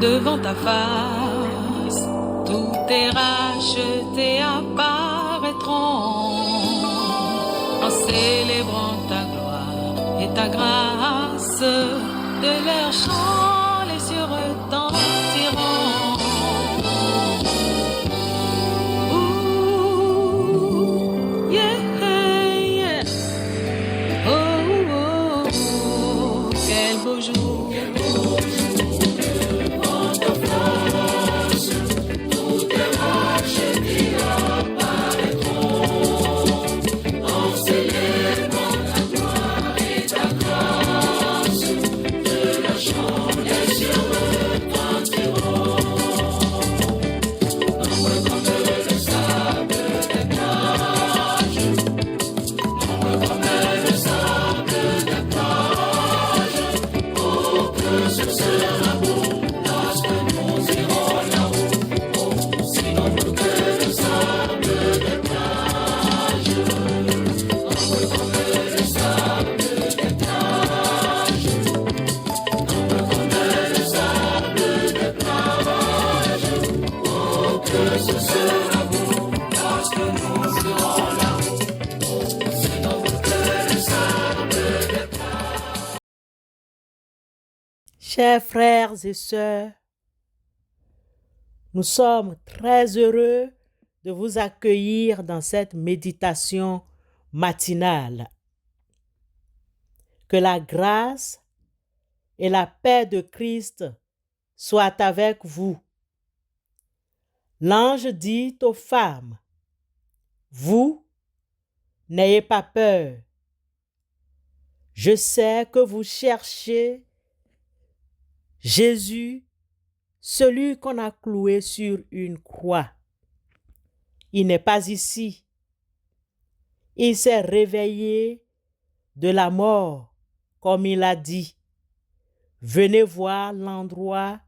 devant ta face, tous tes rachetés apparaîtront en célébrant ta gloire et ta grâce. De leurs chants les cieux retentiront. Ouh, yeah, yeah. Oh, oh, oh, quel beau jour. Chers frères et sœurs, nous sommes très heureux de vous accueillir dans cette méditation matinale. Que la grâce et la paix de Christ soient avec vous. L'ange dit aux femmes, « Vous, n'ayez pas peur. Je sais que vous cherchez Jésus, celui qu'on a cloué sur une croix. Il n'est pas ici. Il s'est réveillé de la mort, comme il a dit. Venez voir l'endroit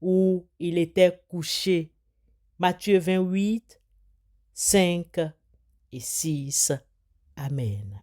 où il était couché. Matthieu 28, 5 et 6. Amen.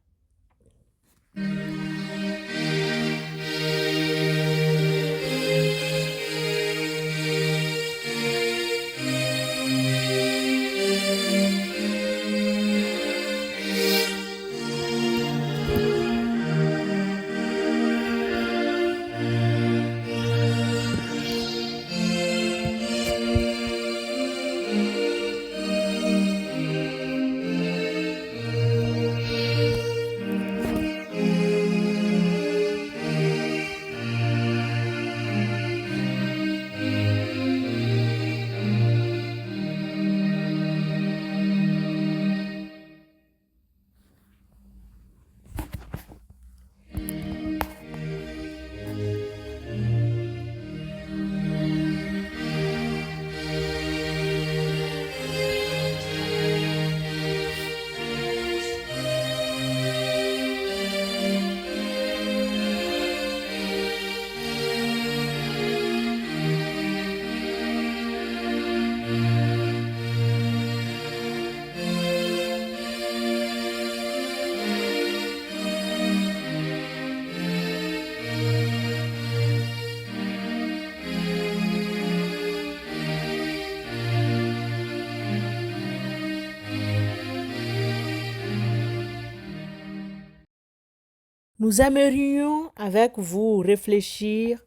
Nous aimerions avec vous réfléchir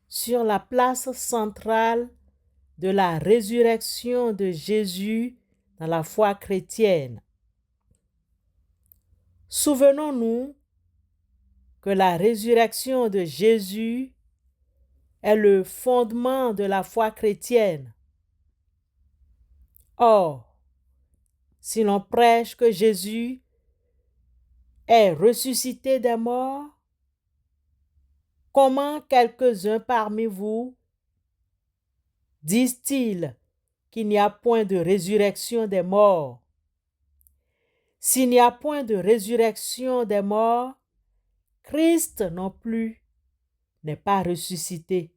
sur la place centrale de la résurrection de Jésus dans la foi chrétienne. Souvenons-nous que la résurrection de Jésus est le fondement de la foi chrétienne. Or, si l'on prêche que Jésus est ressuscité des morts, comment quelques-uns parmi vous disent-ils qu'il n'y a point de résurrection des morts? S'il n'y a point de résurrection des morts, Christ non plus n'est pas ressuscité.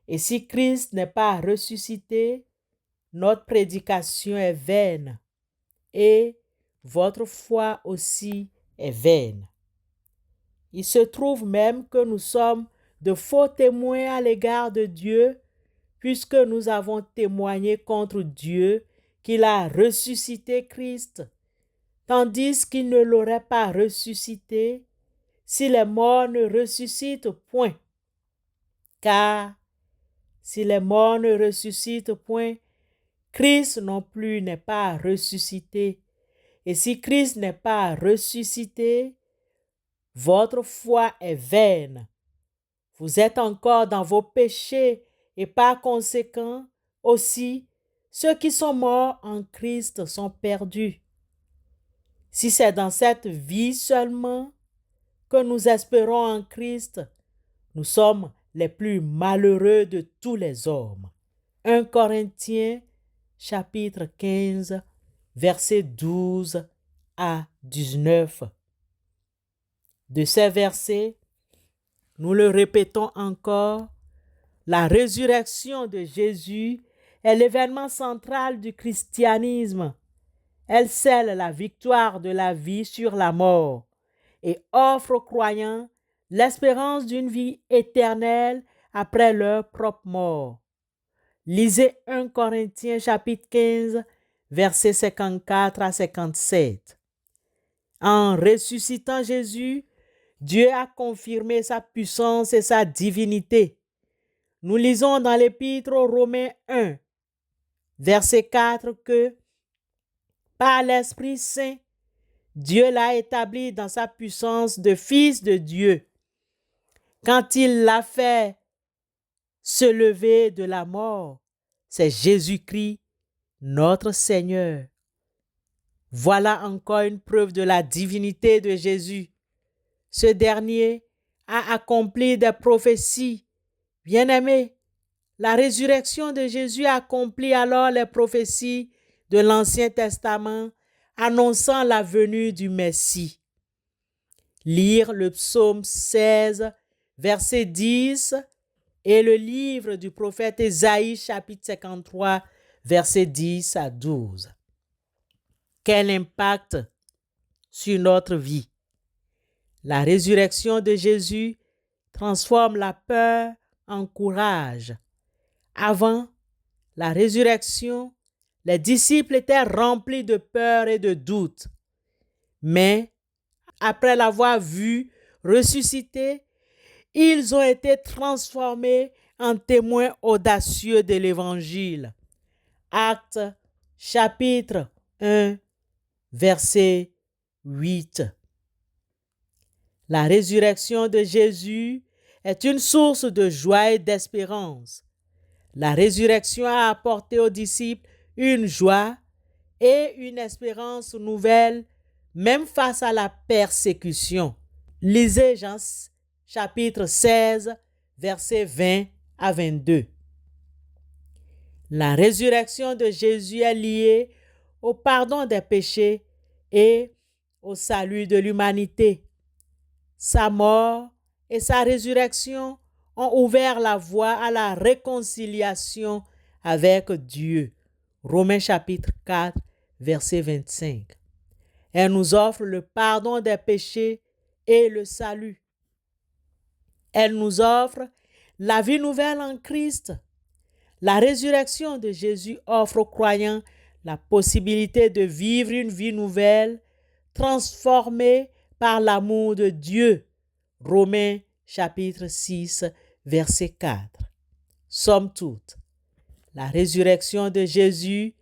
Et si Christ n'est pas ressuscité, notre prédication est vaine et votre foi aussi est vaine. Il se trouve même que nous sommes de faux témoins à l'égard de Dieu puisque nous avons témoigné contre Dieu qu'il a ressuscité Christ, tandis qu'il ne l'aurait pas ressuscité si les morts ne ressuscitent point. Car si les morts ne ressuscitent point, Christ non plus n'est pas ressuscité. Et si Christ n'est pas ressuscité, votre foi est vaine. Vous êtes encore dans vos péchés et par conséquent aussi, ceux qui sont morts en Christ sont perdus. Si c'est dans cette vie seulement que nous espérons en Christ, nous sommes les plus malheureux de tous les hommes. 1 Corinthiens chapitre 15, versets 12 à 19. De ces versets, nous le répétons encore, la résurrection de Jésus est l'événement central du christianisme. Elle scelle la victoire de la vie sur la mort et offre aux croyants l'espérance d'une vie éternelle après leur propre mort. Lisez 1 Corinthiens chapitre 15, versets 54 à 57. En ressuscitant Jésus, Dieu a confirmé sa puissance et sa divinité. Nous lisons dans l'Épître aux Romains 1, verset 4 que par l'Esprit Saint, Dieu l'a établi dans sa puissance de Fils de Dieu, quand il l'a fait se lever de la mort. C'est Jésus-Christ, notre Seigneur. Voilà encore une preuve de la divinité de Jésus. Ce dernier a accompli des prophéties. Bien-aimés, la résurrection de Jésus accomplit alors les prophéties de l'Ancien Testament annonçant la venue du Messie. Lire le psaume 16, verset 10 et le livre du prophète Ésaïe, chapitre 53, verset 10 à 12. Quel impact sur notre vie! La résurrection de Jésus transforme la peur en courage. Avant la résurrection, les disciples étaient remplis de peur et de doute. Mais après l'avoir vu ressuscité, ils ont été transformés en témoins audacieux de l'Évangile. Actes chapitre 1, verset 8. La résurrection de Jésus est une source de joie et d'espérance. La résurrection a apporté aux disciples une joie et une espérance nouvelle, même face à la persécution. Lisez Jean chapitre 16, versets 20 à 22. La résurrection de Jésus est liée au pardon des péchés et au salut de l'humanité. Sa mort et sa résurrection ont ouvert la voie à la réconciliation avec Dieu. Romains chapitre 4, verset 25. Elle nous offre le pardon des péchés et le salut. Elle nous offre la vie nouvelle en Christ. La résurrection de Jésus offre aux croyants la possibilité de vivre une vie nouvelle, transformée par l'amour de Dieu. Romains chapitre 6, verset 4. Somme toute, la résurrection de Jésus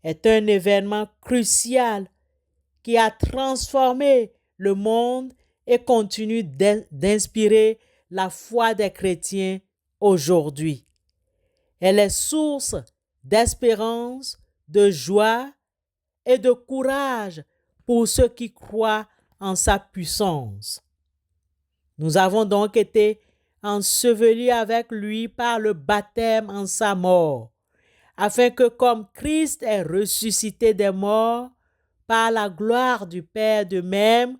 est un événement crucial qui a transformé le monde et continue d'inspirer la foi des chrétiens aujourd'hui. Elle est source d'espérance, de joie et de courage pour ceux qui croient en sa puissance. Nous avons donc été ensevelis avec lui par le baptême en sa mort, afin que comme Christ est ressuscité des morts, par la gloire du Père de même,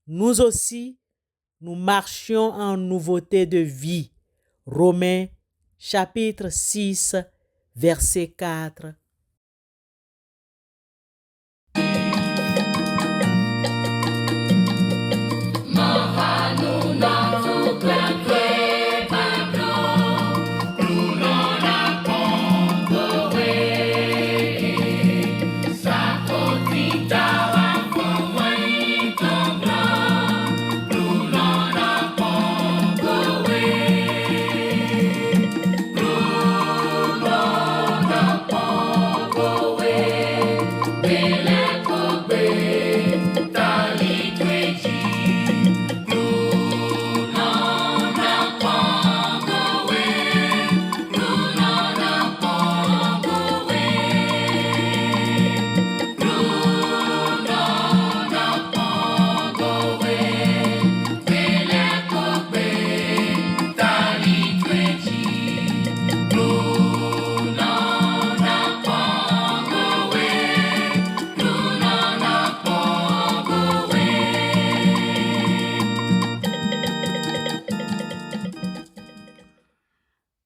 nous aussi, nous marchions en nouveauté de vie. Romains chapitre 6, verset 4.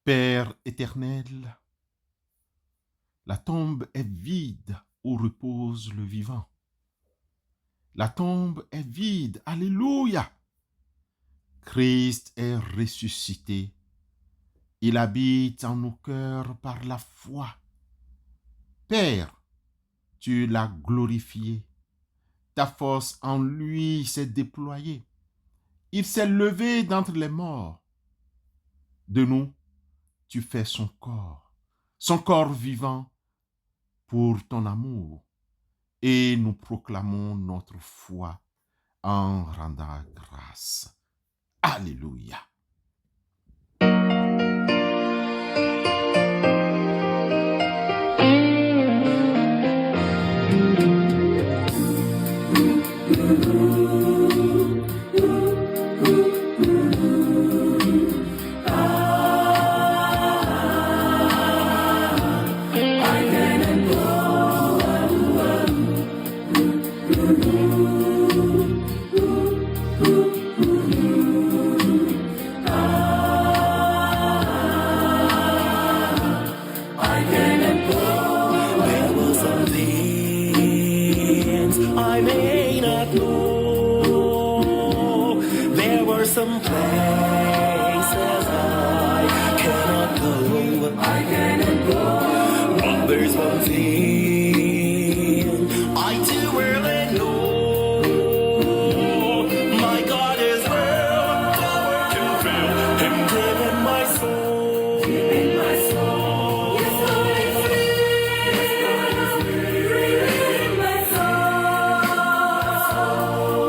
Père éternel, la tombe est vide où repose le vivant. La tombe est vide, alléluia. Christ est ressuscité. Il habite en nos cœurs par la foi. Père, tu l'as glorifié. Ta force en lui s'est déployée. Il s'est levé d'entre les morts. De nous, tu fais son corps vivant pour ton amour. Et nous proclamons notre foi en rendant grâce. Alléluia. I may not know. There were some places I cannot go. But there's one thing I too really know. My God is real, power can fill Him deep in my soul. Deep in my soul. Yes, God is real. Yes, God is real. In my soul.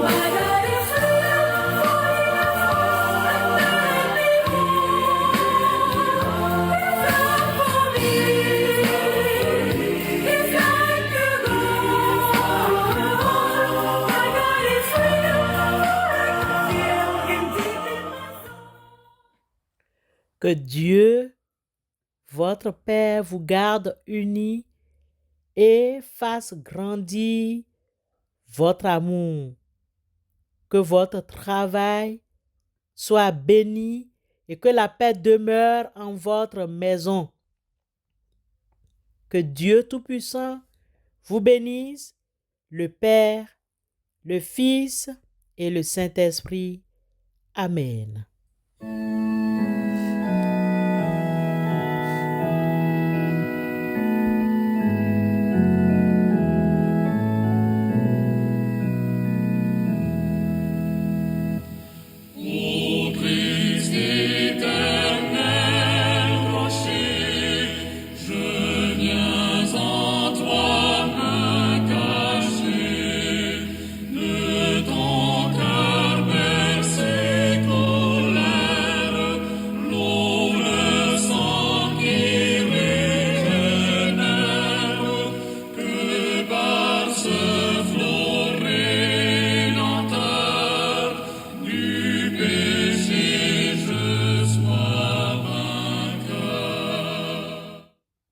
My God is real. Que Dieu, votre Père, vous garde unis et fasse grandir votre amour. Que votre travail soit béni et que la paix demeure en votre maison. Que Dieu Tout-Puissant vous bénisse, le Père, le Fils et le Saint-Esprit. Amen.